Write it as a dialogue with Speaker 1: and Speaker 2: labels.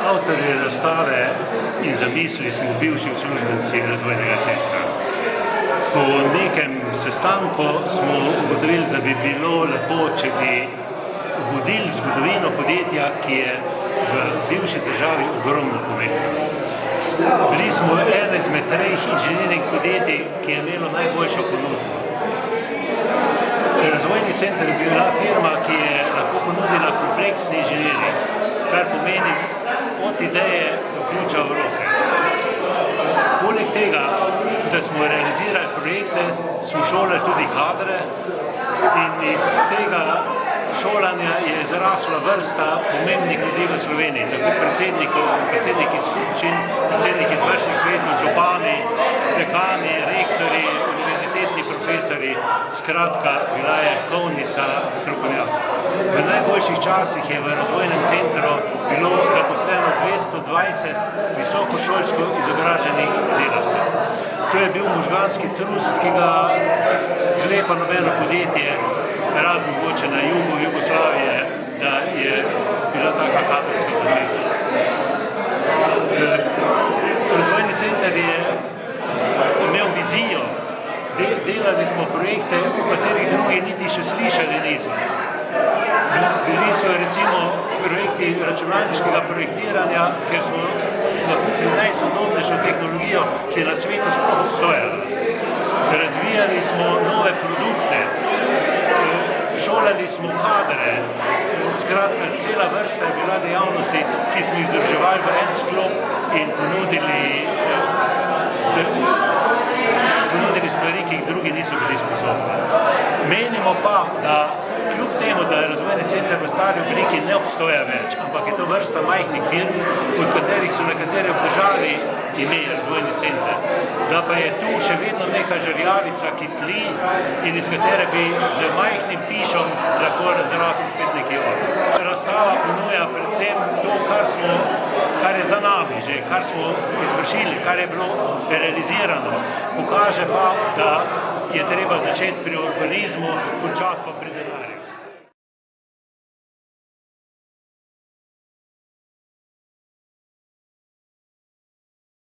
Speaker 1: Avtorji razstave in zamisli smo bivši uslužbenci razvojnega centra. Po nekem sestanku smo ugotovili, da bi bilo lepo, če bi obudili zgodovino podjetja, ki je v bivši državi ogromno pomenilo. Bili smo ena izmed treh inženiring podjetij, ki je imelo najboljšo ponudbo. Razvojni center je bila firma, ki je lahko ponudila kompleksni inženiring, kar pomeni od ideje do ključa v roke. Poleg tega, da smo realizirali projekte, smo šolali tudi kadre in iz tega šolanja je zrasla vrsta pomembnih ljudi v Sloveniji, tako predsedniki skupščin, predsedniki izvršnih svetov, župani, dekani, rektorji, univerzitetni profesori, skratka, bila je kovnica strokovnjakov. V najboljših časih je v razvojnem centru bilo zaposleno 220 visokošolsko izobraženih delavcev. To je bil možganski trust, ki ga zlepa nobeno podjetje, razen mogoče na jugu Jugoslavije, da je bila taka kadrovska zasedba. Razvojni center je imel vizijo, delali smo projekte, o katerih drugi niti še slišali niso. Bili so recimo projekti računalniškega projektiranja, ker smo nakupili najsodobnejšo tehnologijo, ki je na svetu sploh obstojala. Razvijali smo nove produkte, šolali smo kadre, skratka, cela vrsta je bila dejavnosti, ki smo jih združevali v en sklop in ponudili stvari, ki jih drugi niso bili sposobni. Menimo pa, da kljub temu, da je razvojni center v stari obliki ne obstoja več, ampak je to vrsta majhnih firm, od katerih so nekateri obdržali ime razvojni center, da pa je tu še vedno neka žerjavica, ki tli in iz katere bi z majhnim pišom lahko razrasel spet neki od. Razstava ponuja predvsem to, kar je za nami že, kar smo izvršili, kar je bilo realizirano. Pokaže pa, da je treba začeti pri urbanizmu, končati pa pri denarju.